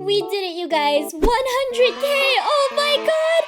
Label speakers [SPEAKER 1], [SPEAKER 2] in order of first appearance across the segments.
[SPEAKER 1] We did it, you guys! 100K! Oh my god!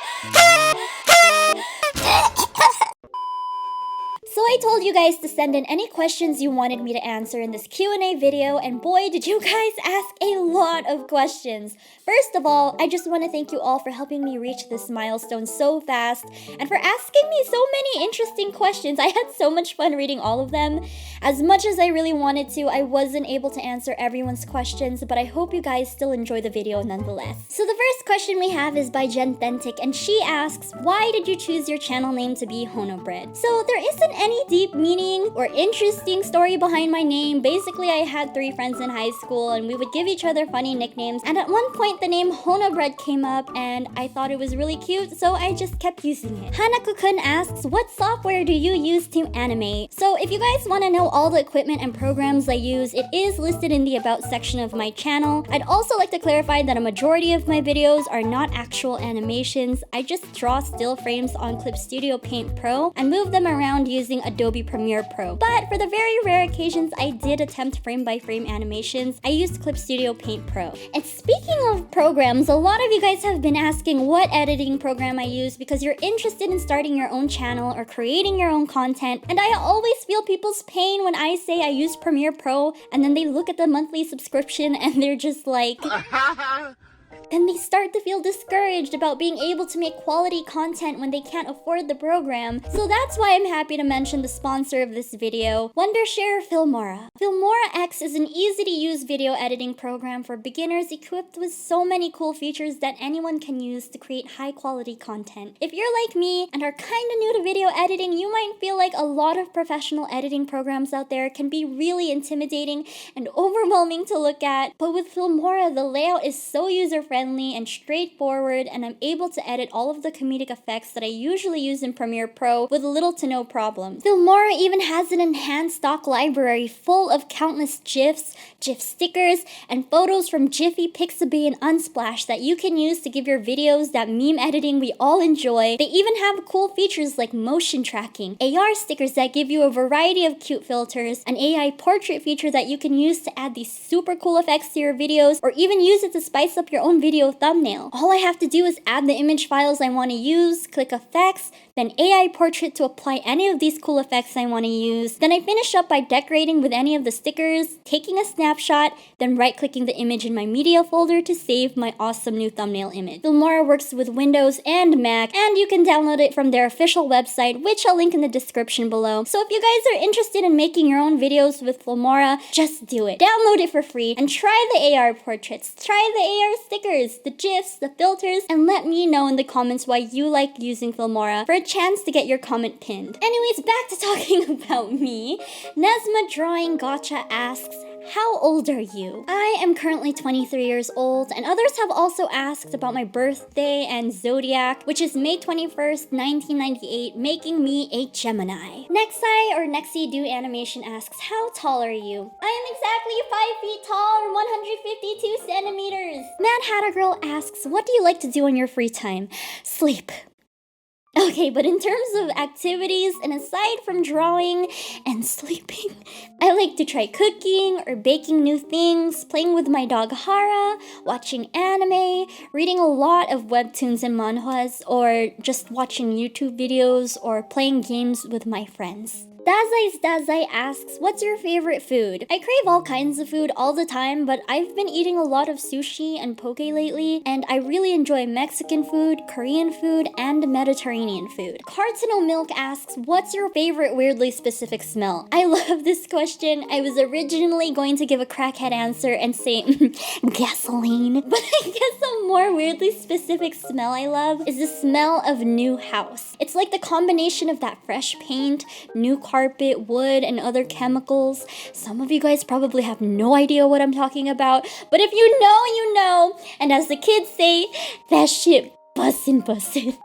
[SPEAKER 1] So I told you guys to send in any questions you wanted me to answer in this Q&A video, and boy, did you guys ask a lot of questions. First of all, I just want to thank you all for helping me reach this milestone so fast, and for asking me so many interesting questions. I had so much fun reading all of them. As much as I really wanted to, I wasn't able to answer everyone's questions, but I hope you guys still enjoy the video nonetheless. So the first question we have is by Cintiq, and she asks, why did you choose your channel name to be Honobread? So there isn't any deep meaning or interesting story behind my name. Basically, I had 3 friends in high school and we would give each other funny nicknames, and at one point the name Honobread came up and I thought it was really cute, so I just kept using it. Hanako-kun asks, what software do you use to animate? So if you guys want to know all the equipment and programs I use, it is listed in the about section of my channel. I'd also like to clarify that a majority of my videos are not actual animations. I just draw still frames on Clip Studio Paint Pro and move them around using Adobe Premiere Pro. But for the very rare occasions I did attempt frame-by-frame animations, I used Clip Studio Paint Pro. And speaking of programs, a lot of you guys have been asking what editing program I use because you're interested in starting your own channel or creating your own content, and I always feel people's pain when I say I use Premiere Pro and then they look at the monthly subscription and they're just like... and they start to feel discouraged about being able to make quality content when they can't afford the program. So that's why I'm happy to mention the sponsor of this video, Wondershare Filmora. Filmora X is an easy-to-use video editing program for beginners equipped with so many cool features that anyone can use to create high-quality content. If you're like me and are kinda new to video editing, you might feel like a lot of professional editing programs out there can be really intimidating and overwhelming to look at, but with Filmora, the layout is so user-friendly and straightforward, and I'm able to edit all of the comedic effects that I usually use in Premiere Pro with little to no problem. Filmora even has an enhanced stock library full of countless GIFs, GIF stickers, and photos from Jiffy, Pixabay, and Unsplash that you can use to give your videos that meme editing we all enjoy. They even have cool features like motion tracking, AR stickers that give you a variety of cute filters, an AI portrait feature that you can use to add these super cool effects to your videos, or even use it to spice up your own video thumbnail. All I have to do is add the image files I want to use, click effects, then AI portrait to apply any of these cool effects I want to use. Then I finish up by decorating with any of the stickers, taking a snapshot, then right-clicking the image in my media folder to save my awesome new thumbnail image. Filmora works with Windows and Mac, and you can download it from their official website, which I'll link in the description below. So if you guys are interested in making your own videos with Filmora, just do it. Download it for free and try the AR portraits, try the AR stickers, the GIFs, the filters, and let me know in the comments why you like using Filmora for a chance to get your comment pinned. Anyways, back to talking about me. Nesma Drawing Gotcha asks, how old are you? I am currently 23 years old, and others have also asked about my birthday and zodiac, which is May 21st, 1998, making me a Gemini. Nexi or Nexi Do Animation asks, how tall are you? I am exactly 5 feet tall or 152 centimeters. Mad Hatter Girl asks, what do you like to do in your free time? Sleep. Okay, but in terms of activities, and aside from drawing and sleeping, I like to try cooking or baking new things, playing with my dog Hara, watching anime, reading a lot of webtoons and manhwas, or just watching YouTube videos or playing games with my friends. Dazai asks, what's your favorite food? I crave all kinds of food all the time, but I've been eating a lot of sushi and poke lately, and I really enjoy Mexican food, Korean food, and Mediterranean food. Cartino Milk asks, what's your favorite weirdly specific smell? I love this question. I was originally going to give a crackhead answer and say gasoline, but I guess a more weirdly specific smell I love is the smell of new house. It's like the combination of that fresh paint, new carpet, wood, and other chemicals. Some of you guys probably have no idea what I'm talking about, but if you know, you know. And as the kids say, that shit Bussin'.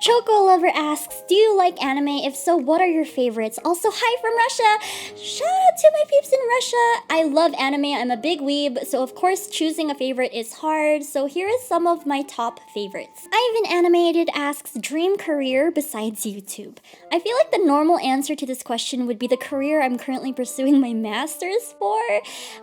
[SPEAKER 1] Choco Lover asks, do you like anime? If so, what are your favorites? Also, hi from Russia! Shout out to my peeps in Russia! I love anime, I'm a big weeb, so of course choosing a favorite is hard, so here is some of my top favorites. Ivan Animated asks, dream career besides YouTube? I feel like the normal answer to this question would be the career I'm currently pursuing my master's for,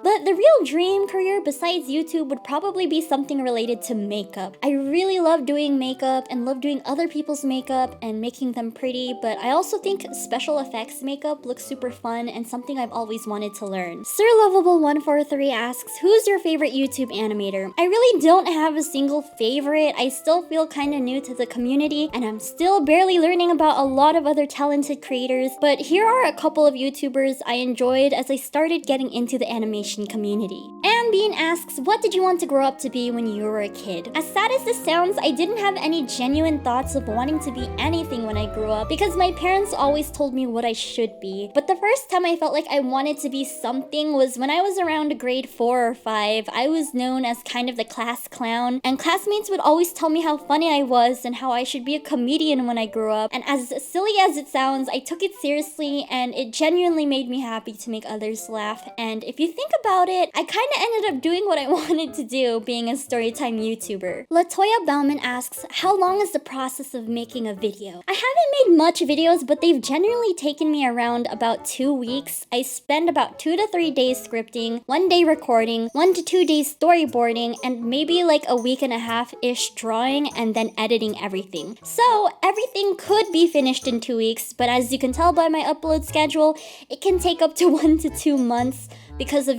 [SPEAKER 1] but the real dream career besides YouTube would probably be something related to makeup. I really love doing makeup and love doing other people's makeup and making them pretty, but I also think special effects makeup looks super fun and something I've always wanted to learn. Sir Lovable143 asks, who's your favorite YouTube animator? I really don't have a single favorite. I still feel kind of new to the community and I'm still barely learning about a lot of other talented creators, but here are a couple of YouTubers I enjoyed as I started getting into the animation community. And Bean asks, what did you want to grow up to be when you were a kid? As sad as this sounds, I didn't have any genuine thoughts of wanting to be anything when I grew up because my parents always told me what I should be. But the first time I felt like I wanted to be something was when I was around grade 4 or 5. I was known as kind of the class clown, and classmates would always tell me how funny I was and how I should be a comedian when I grew up. And as silly as it sounds, I took it seriously and it genuinely made me happy to make others laugh. And if you think about it, I kind of ended up doing what I wanted to do, being a storytime YouTuber. Latoya Bauman asks, how long is the process of making a video? I haven't made much videos, but they've generally taken me around about 2 weeks. I spend about 2 to 3 days scripting, 1 day recording, 1 to 2 days storyboarding, and maybe like a week and a half-ish drawing and then editing everything. So everything could be finished in 2 weeks, but as you can tell by my upload schedule, it can take up to 1 to 2 months because of,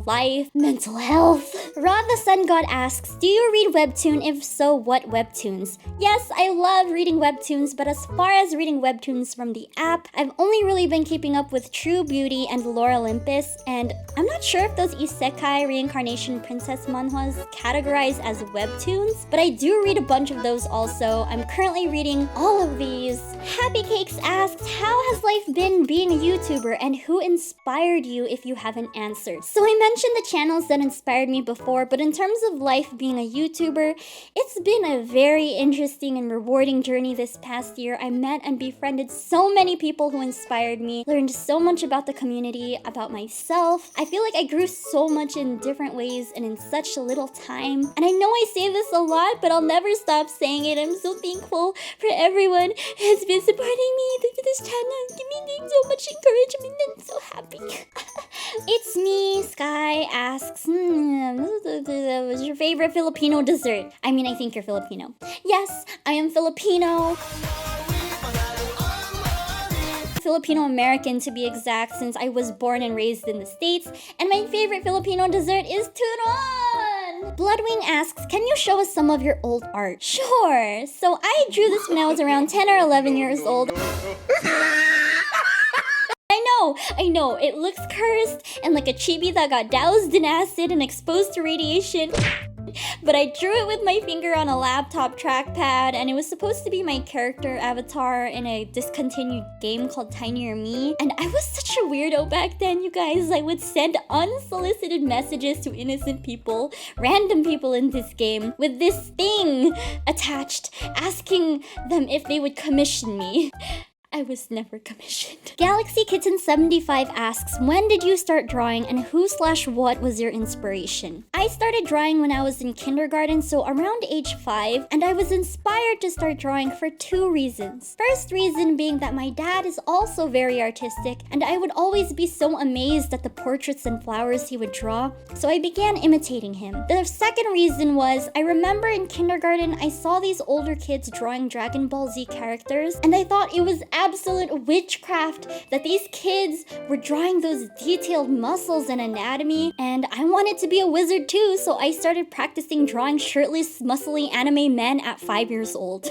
[SPEAKER 1] life, mental health. Rod the Sun God asks, do you read webtoon? If so, what webtoons? Yes, I love reading webtoons, but as far as reading webtoons from the app, I've only really been keeping up with True Beauty and Lore Olympus, and I'm not sure if those isekai reincarnation princess manhwas categorize as webtoons, but I do read a bunch of those also. I'm currently reading all of these. Happy Cakes asks, how has life been being a YouTuber, and who inspired you if you haven't answered? So I mentioned the channels that inspired me before, but in terms of life being a YouTuber, it's been a very interesting and rewarding journey this past year. I met and befriended so many people who inspired me, learned so much about the community, about myself. I feel like I grew so much in different ways and in such a little time. And I know I say this a lot, but I'll never stop saying it. I'm so thankful for everyone who has been supporting me through this channel and giving me so much encouragement. I'm so happy. It's me. Sky asks, what's your favorite Filipino dessert? I mean, I think you're Filipino. Yes, I am Filipino. Filipino-American to be exact, since I was born and raised in the States, and my favorite Filipino dessert is turon! Bloodwing asks, can you show us some of your old art? Sure. So I drew this when I was around 10 or 11 years old. I know, it looks cursed and like a chibi that got doused in acid and exposed to radiation. But I drew it with my finger on a laptop trackpad, and it was supposed to be my character avatar in a discontinued game called Tinier Me. And I was such a weirdo back then, you guys. I would send unsolicited messages to innocent people, random people in this game, with this thing attached, asking them if they would commission me. I was never commissioned. Galaxy Kitten 75 asks, when did you start drawing and who/what was your inspiration? I started drawing when I was in kindergarten, so around age 5, and I was inspired to start drawing for 2 reasons. First reason being that my dad is also very artistic, and I would always be so amazed at the portraits and flowers he would draw, so I began imitating him. The second reason was, I remember in kindergarten I saw these older kids drawing Dragon Ball Z characters, and I thought it was absolute witchcraft that these kids were drawing those detailed muscles and anatomy, and I wanted to be a wizard too, so I started practicing drawing shirtless, muscly anime men at 5 years old.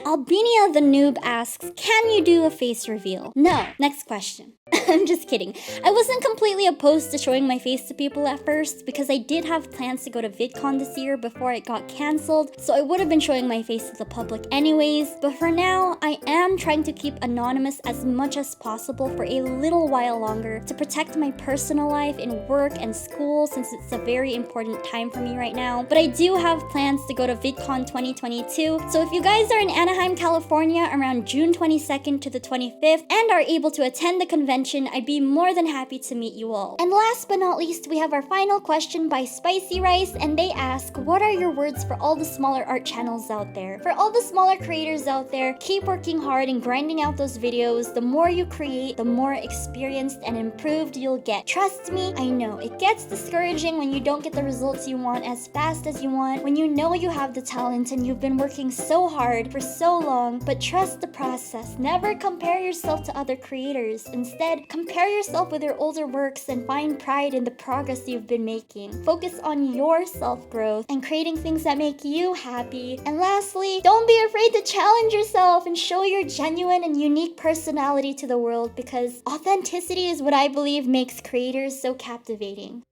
[SPEAKER 1] Albinia the Noob asks, can you do a face reveal? No. Next question. I'm just kidding. I wasn't completely opposed to showing my face to people at first because I did have plans to go to VidCon this year before it got cancelled, so I would have been showing my face to the public anyways. But for now, I am trying to keep anonymous as much as possible for a little while longer to protect my personal life in work and school since it's a very important time for me right now. But I do have plans to go to VidCon 2022, so if you guys are in Anaheim, California around June 22nd to the 25th and are able to attend the convention, I'd be more than happy to meet you all. And last but not least, we have our final question by Spicy Rice, and they ask, what are your words for all the smaller art channels out there? For all the smaller creators out there, keep working hard and grinding out those videos. The more you create, the more experienced and improved you'll get. Trust me, I know, it gets discouraging when you don't get the results you want as fast as you want, when you know you have the talent and you've been working so hard for so long, but trust the process. Never compare yourself to other creators. Instead, compare yourself with your older works and find pride in the progress you've been making. Focus on your self-growth and creating things that make you happy. And lastly, don't be afraid to challenge yourself and show your genuine and unique personality to the world, because authenticity is what I believe makes creators so captivating.